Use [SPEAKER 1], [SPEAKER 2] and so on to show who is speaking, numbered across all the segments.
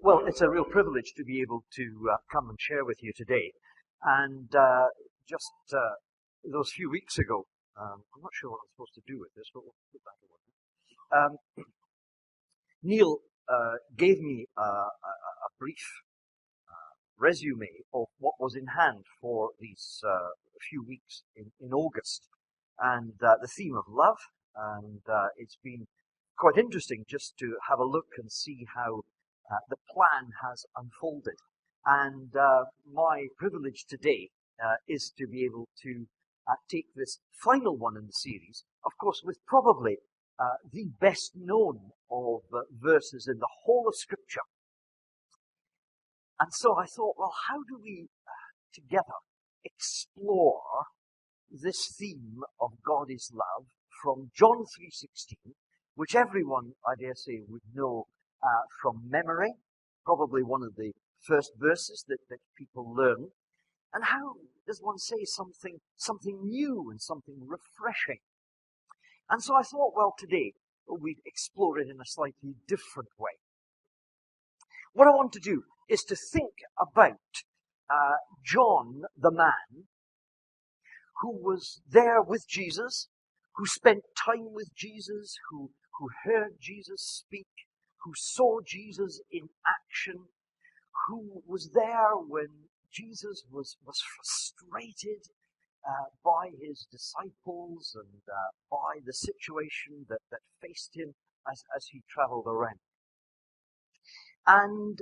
[SPEAKER 1] Well, it's a real privilege to be able to come and share with you today. And just those few weeks ago, I'm not sure what I'm supposed to do with this, but we'll put that away. Neil gave me a brief resume of what was in hand for these few weeks in August, and the theme of love. And it's been quite interesting just to have a look and see how the plan has unfolded. And my privilege today is to be able to take this final one in the series, of course, with probably the best known of verses in the whole of Scripture. And so I thought, well, how do we together explore this theme of God is love from John 3:16, which everyone, I dare say, would know from memory, probably one of the first verses that people learn. And how does one say something new and something refreshing? And so I thought, well, today we'd explore it in a slightly different way. What I want to do is to think about John the man who was there with Jesus, who spent time with Jesus, who heard Jesus speak, who saw Jesus in action, who was there when Jesus was frustrated by his disciples and by the situation that faced him as he traveled around. And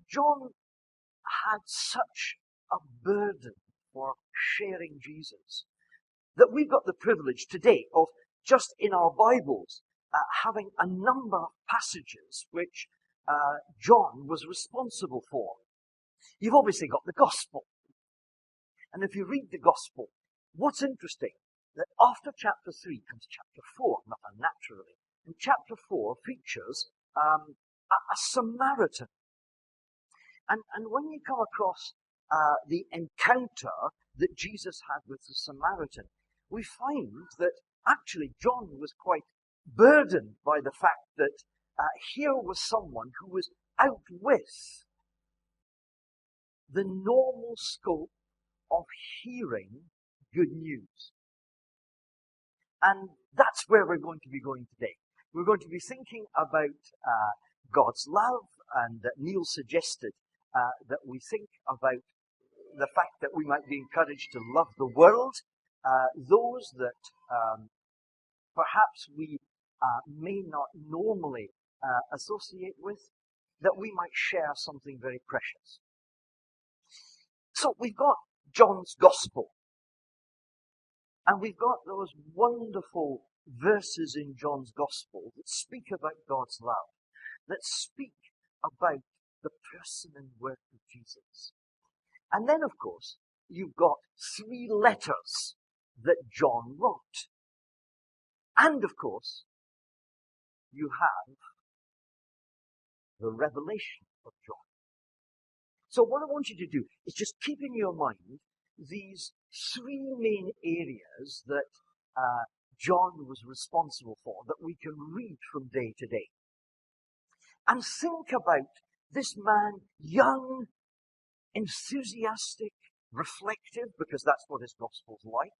[SPEAKER 1] John had such a burden for sharing Jesus that we've got the privilege today of just in our Bibles having a number of passages which John was responsible for. You've obviously got the Gospel. And if you read the Gospel, what's interesting, that after chapter 3 comes chapter 4, not unnaturally. And chapter 4 features a Samaritan. And when you come across the encounter that Jesus had with the Samaritan, we find that actually John was quite burdened by the fact that here was someone who was out with the normal scope of hearing good news. And that's where we're going to be going today. We're going to be thinking about God's love, and Neil suggested that we think about the fact that we might be encouraged to love the world, those that perhaps we may not normally associate with, that we might share something very precious. So we've got John's Gospel, and we've got those wonderful verses in John's Gospel that speak about God's love, that speak about the person and work of Jesus. And then, of course, you've got 3 letters that John wrote. And, of course, you have the revelation of John. So what I want you to do is just keep in your mind these 3 main areas that John was responsible for, that we can read from day to day. And think about this man, young, enthusiastic, reflective, because that's what his gospel's like.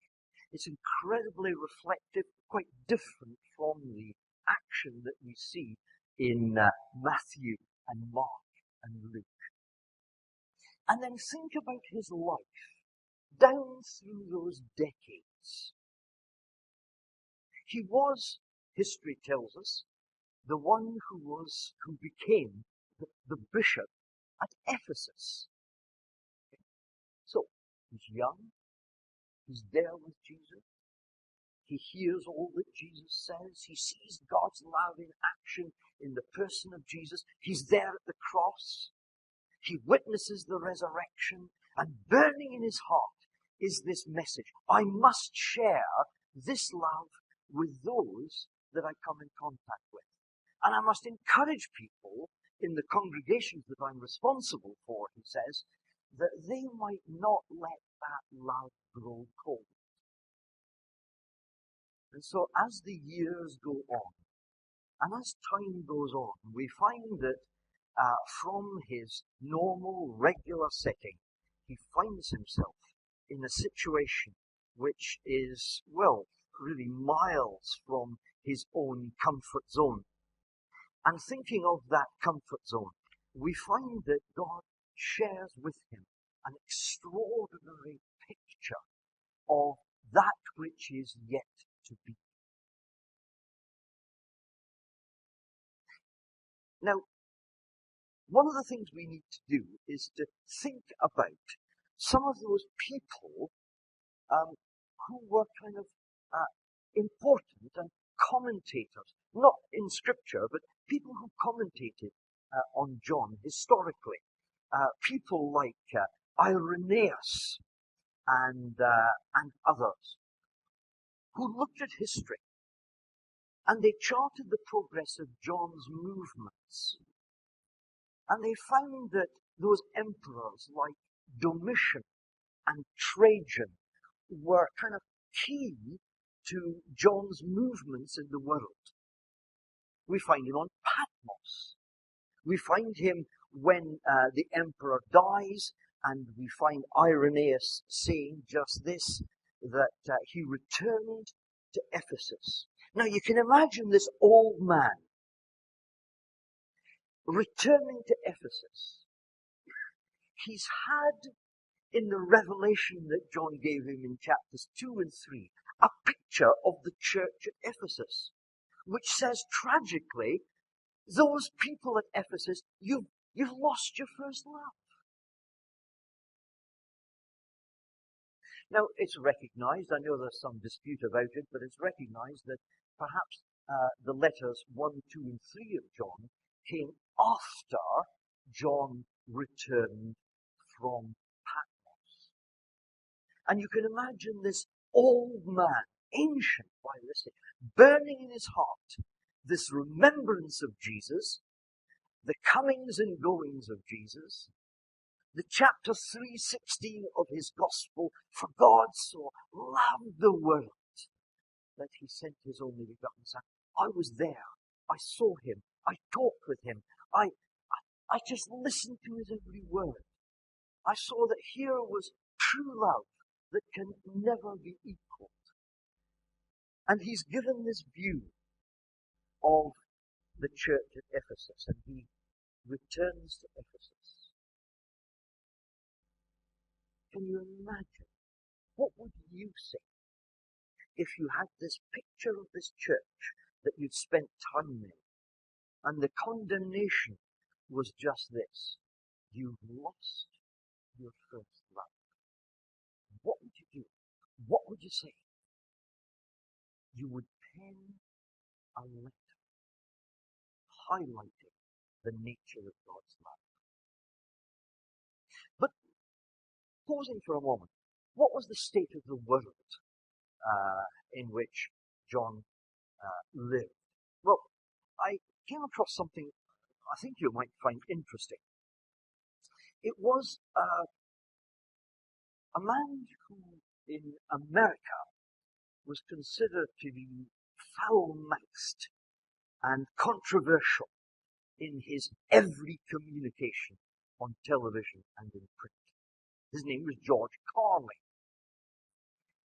[SPEAKER 1] It's incredibly reflective, quite different from the action that we see in Matthew and Mark and Luke. And then think about his life down through those decades. He was, history tells us, the one who became the bishop at Ephesus. So, he's young, he's there with Jesus, he hears all that Jesus says, he sees God's love in action in the person of Jesus, he's there at the cross, he witnesses the resurrection, and burning in his heart is this message: I must share this love with those that I come in contact with. And I must encourage people in the congregations that I'm responsible for, he says, that they might not let that love grow cold. And so as the years go on, and as time goes on, we find that from his normal, regular setting, he finds himself in a situation which is, well, really miles from his own comfort zone. And thinking of that comfort zone, we find that God shares with him an extraordinary picture of that which is yet to be. Now, one of the things we need to do is to think about some of those people who were kind of important and commentators, not in Scripture, but people who commentated on John historically. People like Irenaeus and others who looked at history and they charted the progress of John's movements. And they found that those emperors like Domitian and Trajan were kind of key to John's movements in the world. We find him on Patmos. We find him when the emperor dies, and we find Irenaeus saying just this, that he returned to Ephesus. Now you can imagine this old man returning to Ephesus. He's had, in the revelation that John gave him in chapters 2 and 3, a picture of the church at Ephesus, which says tragically, those people at Ephesus, you've lost your first love. Now, it's recognized, I know there's some dispute about it, but it's recognized that perhaps the letters 1, 2, and 3 of John came after John returned from Patmos. And you can imagine this old man, ancient by this, burning in his heart this remembrance of Jesus, the comings and goings of Jesus, the chapter 3:16 of his gospel, for God so loved the world that he sent his only begotten Son. I was there. I saw him. I talked with him. I just listened to his every word. I saw that here was true love that can never be equaled. And he's given this view of the church at Ephesus, and he returns to Ephesus. Can you imagine? What would you say if you had this picture of this church that you'd spent time in, and the condemnation was just this: you've lost your first love? What would you do? What would you say? You would pen a letter highlighting the nature of God's love. But pausing for a moment, what was the state of the world in which John lived? Well, I came across something I think you might find interesting. It was a man who in America was considered to be foul-mouthed and controversial in his every communication on television and in print. His name was George Carlin.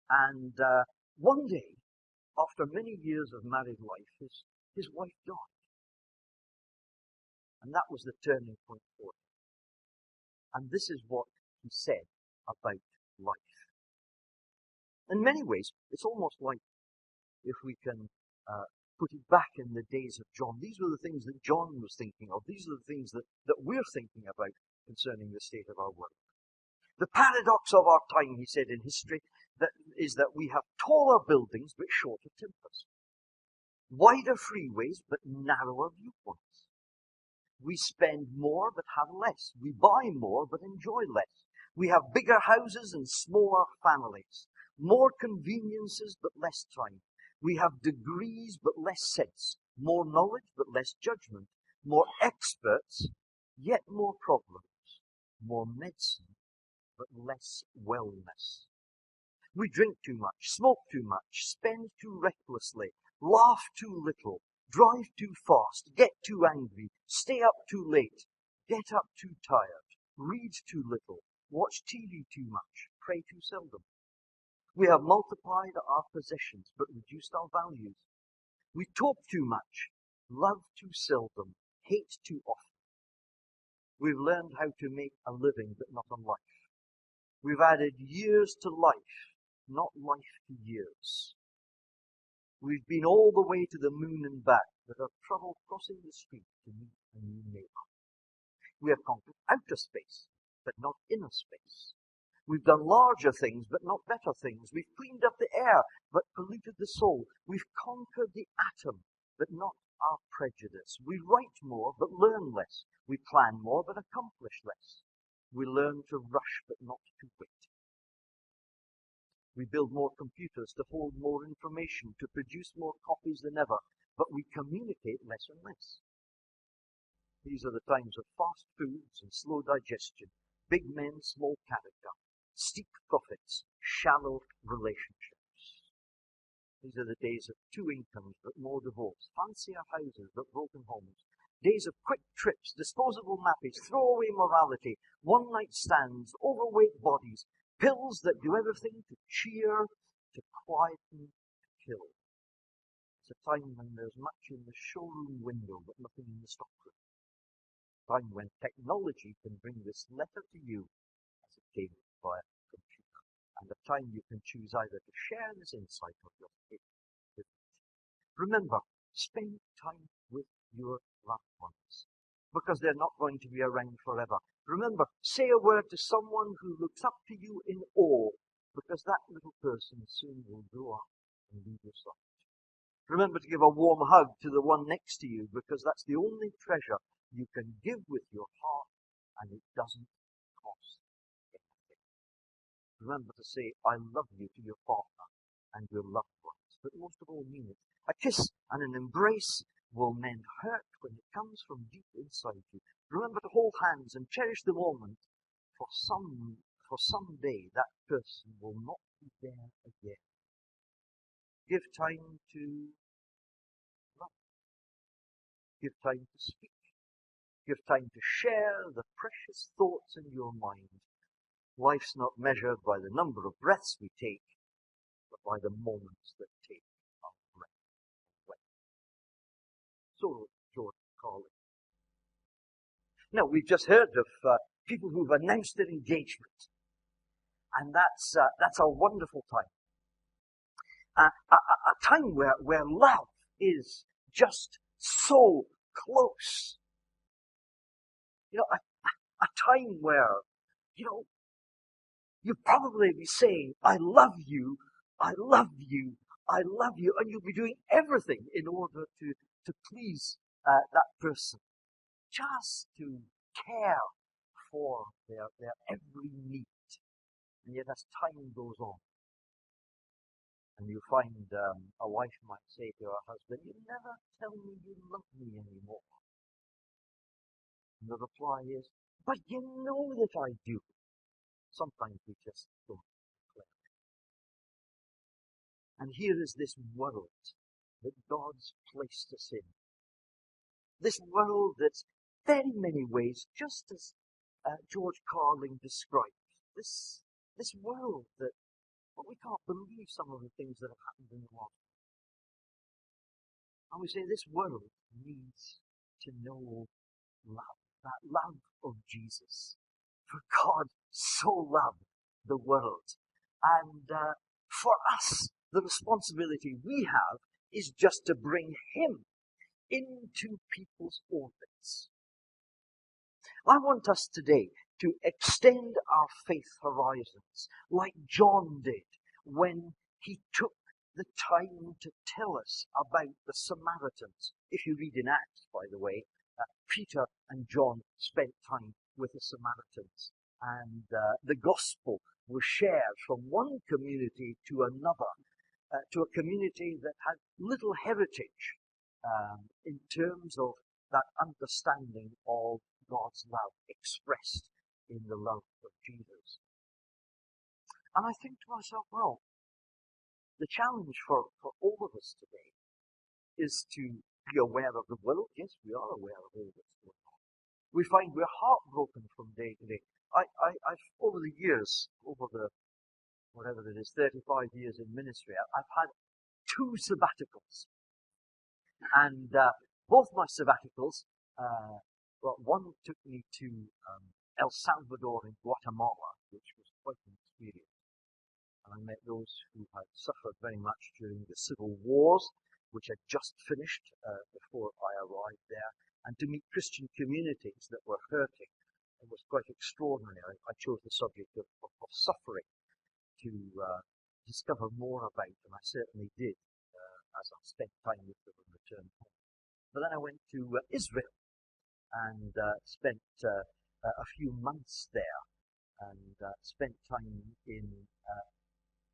[SPEAKER 1] And one day, after many years of married life, his wife died. And that was the turning point for him. And this is what he said about life. In many ways, it's almost like, if we can put it back in the days of John, these were the things that John was thinking of. These are the things that we're thinking about concerning the state of our world. The paradox of our time, he said in history, is that we have taller buildings but shorter timbers, wider freeways but narrower viewpoints. We spend more but have less. We buy more but enjoy less. We have bigger houses and smaller families, more conveniences but less time. We have degrees but less sense, more knowledge but less judgment, more experts, yet more problems, more medicine but less wellness. We drink too much, smoke too much, spend too recklessly, laugh too little, drive too fast, get too angry, stay up too late, get up too tired, read too little, watch TV too much, pray too seldom. We have multiplied our possessions but reduced our values. We talk too much, love too seldom, hate too often. We've learned how to make a living but not a life. We've added years to life, not life to years. We've been all the way to the moon and back, but have trouble crossing the street to meet a new neighbour. We have conquered outer space, but not inner space. We've done larger things, but not better things. We've cleaned up the air, but polluted the soul. We've conquered the atom, but not our prejudice. We write more, but learn less. We plan more, but accomplish less. We learn to rush, but not to wait. We build more computers to hold more information, to produce more copies than ever, but we communicate less and less. These are the times of fast foods and slow digestion, big men, small character, steep profits, shallow relationships. These are the days of 2 incomes but more divorce, fancier houses but broken homes, days of quick trips, disposable nappies, throwaway morality, one-night stands, overweight bodies, pills that do everything to cheer, to quieten, to kill. It's a time when there's much in the showroom window but nothing in the stockroom. A time when technology can bring this letter to you as it came via computer. And a time you can choose either to share this insight or just hate it. Remember, spend time with your loved ones, because they're not going to be around forever. Remember, say a word to someone who looks up to you in awe, because that little person soon will grow up and leave your side. Remember to give a warm hug to the one next to you, because that's the only treasure you can give with your heart, and it doesn't cost anything. Remember to say, I love you to your partner and your loved ones, but most of all mean it. A kiss and an embrace will mend hurt when it comes from deep inside you. Remember to hold hands and cherish the moment, for someday that person will not be there again. Give time to love. Give time to speak. Give time to share the precious thoughts in your mind. Life's not measured by the number of breaths we take, but by the moments that take our breath away. So, George Carlin. Now, we've just heard of people who've announced their engagement. And that's a wonderful time. A time where love is just so close. You know, a time where, you'd probably be saying, I love you, I love you, I love you, and you'll be doing everything in order to please that person. Just to care for their every need. And yet as time goes on, and you find a wife might say to her husband, you never tell me you love me anymore. And the reply is, but you know that I do. Sometimes we just don't declare it. And here is this world that God's placed us in. This world that's very many ways, just as George Carlin described. This world that, well, we can't believe some of the things that have happened in the world. And we say this world needs to know love, that love of Jesus. For God so loved the world. And for us, the responsibility we have is just to bring Him into people's orbits. I want us today to extend our faith horizons like John did when he took the time to tell us about the Samaritans. If you read in Acts, by the way, Peter and John spent time with the Samaritans, and the gospel was shared from one community to another, to a community that had little heritage in terms of that understanding of God's love expressed in the love of Jesus. And I think to myself, well, the challenge for all of us today is to be aware of the world. Yes, we are aware of all that's going on. we find we're heartbroken from day to day. I've over the years, over the whatever it is, 35 years in ministry, I've had 2 sabbaticals. And both my sabbaticals, well, one took me to El Salvador and Guatemala, which was quite an experience. And I met those who had suffered very much during the civil wars, which had just finished before I arrived there, and to meet Christian communities that were hurting. It was quite extraordinary. I chose the subject of suffering to discover more about, and I certainly did as I spent time with them and returned home. But then I went to Israel and spent a few months there, and spent time in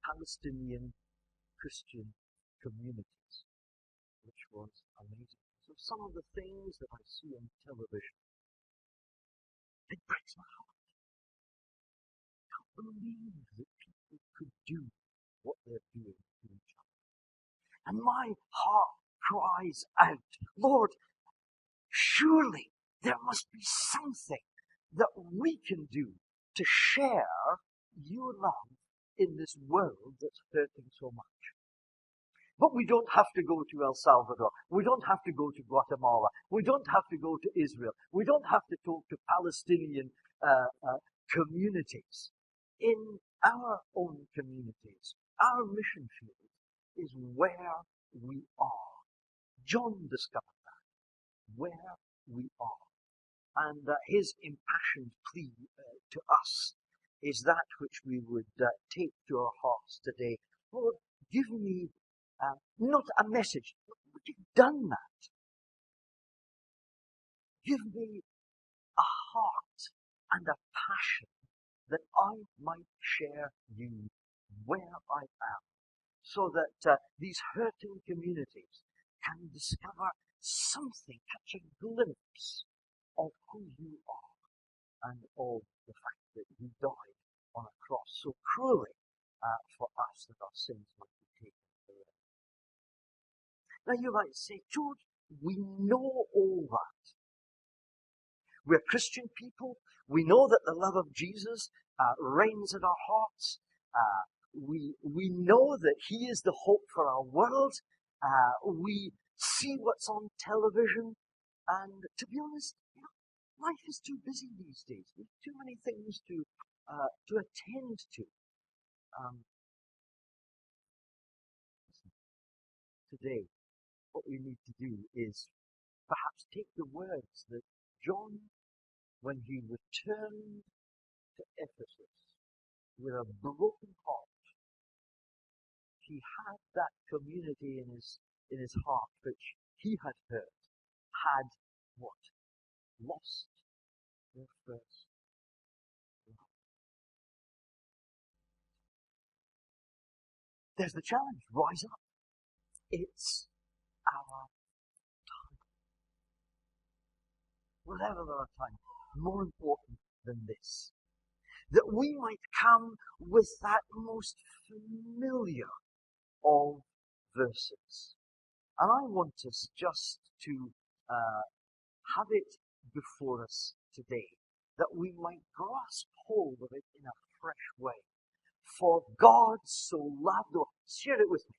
[SPEAKER 1] Palestinian Christian communities, which was amazing. So some of the things that I see on television, it breaks my heart. I can't believe that people could do what they're doing to each other. And my heart cries out, Lord, surely there must be something that we can do to share your love in this world that's hurting so much. But we don't have to go to El Salvador. We don't have to go to Guatemala. We don't have to go to Israel. We don't have to talk to Palestinian communities. In our own communities, our mission field is where we are. John discovered that, where we are. And his impassioned plea to us is that which we would take to our hearts today. Lord, give me not a message, but you've done that. Give me a heart and a passion that I might share you where I am, so that these hurting communities can discover something, catch a glimpse of who you are and of the fact that you died on a cross so cruelly for us that our sins might be taken away. Now you might say, George, we know all that. We're Christian people. We know that the love of Jesus reigns in our hearts. We know that He is the hope for our world. We see what's on television. And to be honest, life is too busy these days. There's too many things to attend to. Today, what we need to do is perhaps take the words that John, when he returned to Ephesus with a broken heart, he had that community in his heart which he had heard had what? Lost their first love. There's the challenge. Rise up. It's our time. Whatever our time, more important than this. That we might come with that most familiar of verses. And I want us just to have it before us today, that we might grasp hold of it in a fresh way. For God so loved the world. Share it with me.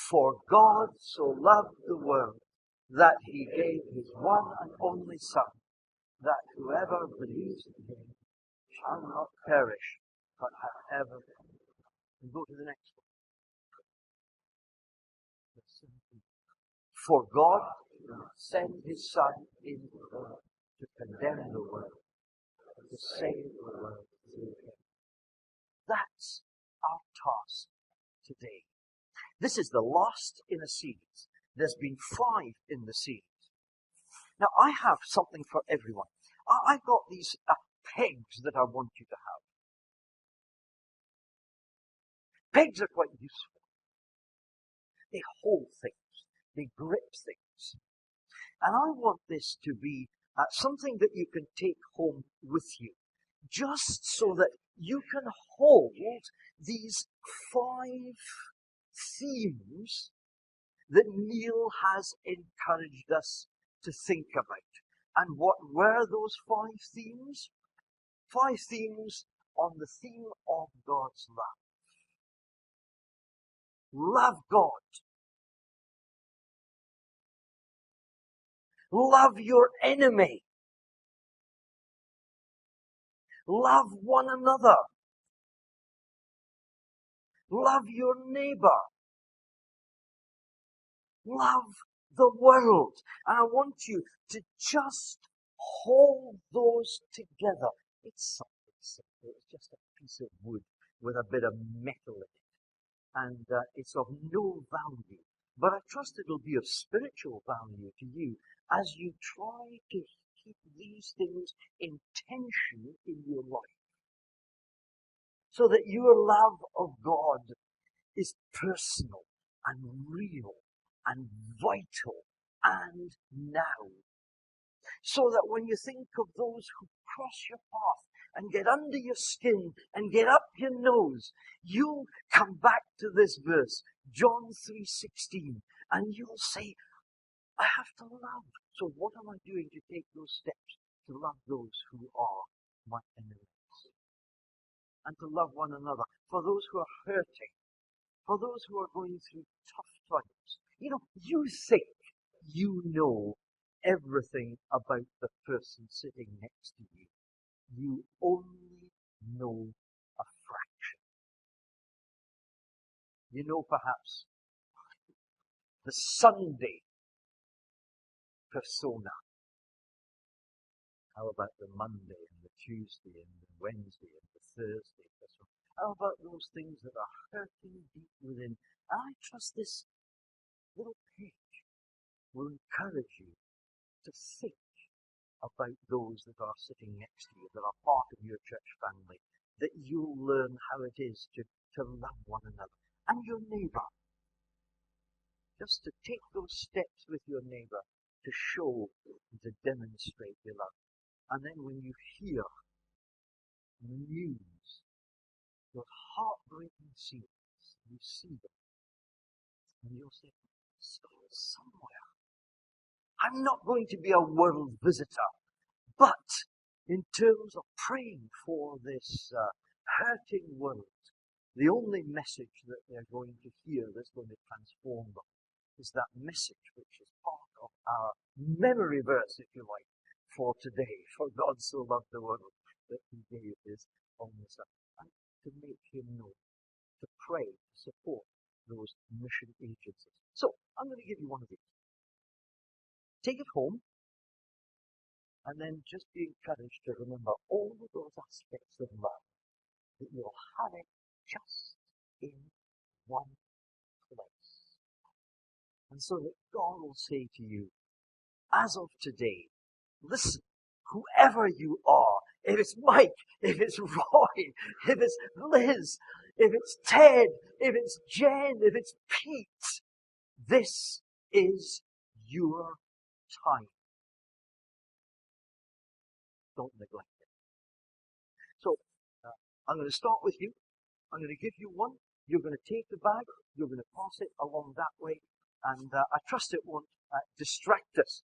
[SPEAKER 1] For God so loved the world that He gave His one and only Son, that whoever believes in Him shall not perish, but have everlasting life. And go to the next one. For God did not send His Son into the world to condemn the world, but to save the world through Him. That's our task today. This is the last in a series. There's been 5 in the series. Now, I have something for everyone. I've got these pegs that I want you to have. Pegs are quite useful. They hold things. They grip things. And I want this to be something that you can take home with you, just so that you can hold these 5 themes that Neil has encouraged us to think about. And what were those 5 themes? 5 themes on the theme of God's love. Love God. Love your enemy. Love one another. Love your neighbor. Love the world. And I want you to just hold those together. It's something simple. It's just a piece of wood with a bit of metal in it. And it's of no value. But I trust it'll be of spiritual value to you as you try to keep these things in tension in your life. So that your love of God is personal and real and vital and now. So that when you think of those who cross your path and get under your skin and get up your nose, you'll come back to this verse, John 3:16, and you'll say, I have to love. So what am I doing to take those steps to love those who are my enemies? And to love one another. For those who are hurting, for those who are going through tough times. You know, you think you know everything about the person sitting next to you. You only know a fraction. You know perhaps the Sunday persona. How about the Monday and the Tuesday and the Wednesday and the Thursday persona? How about those things that are hurting deep within? And I trust this little page will encourage you to think about those that are sitting next to you, that are part of your church family, that you'll learn how it is to love one another. And your neighbour. Just to take those steps with your neighbour to show and to demonstrate your love. And then when you hear news, those heartbreaking scenes, you see them, and you'll say, start somewhere. I'm not going to be a world visitor, but in terms of praying for this hurting world, the only message that they're going to hear that's going to transform them is that message which is part of our memory verse, if you like, for today. For God so loved the world that he gave his only Son. And to make him known, to pray, to support those mission agencies. So, I'm going to give you one of these. Take it home, and then just be encouraged to remember all of those aspects of love, that you'll have it just in one place. And so that God will say to you, as of today, listen, whoever you are, if it's Mike, if it's Roy, if it's Liz, if it's Ted, if it's Jen, if it's Pete, this is your time. Don't neglect it. So, I'm going to start with you. I'm going to give you one. You're going to take the bag. You're going to pass it along that way. And I trust it won't distract us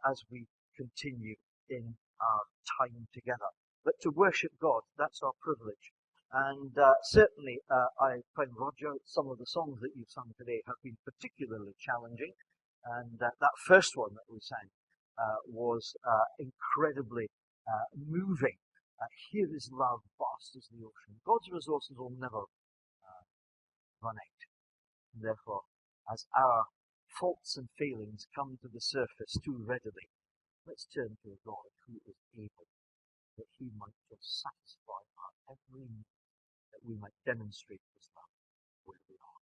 [SPEAKER 1] as we continue in our time together. But to worship God, that's our privilege. And certainly, I find, Roger, some of the songs that you've sung today have been particularly challenging. And that first one that we sang was incredibly moving. Here is love, vast as the ocean. God's resources will never run out. And therefore, as our faults and failings come to the surface too readily, let's turn to a God who is able, that he might just satisfy our every need, that we might demonstrate his love where we are.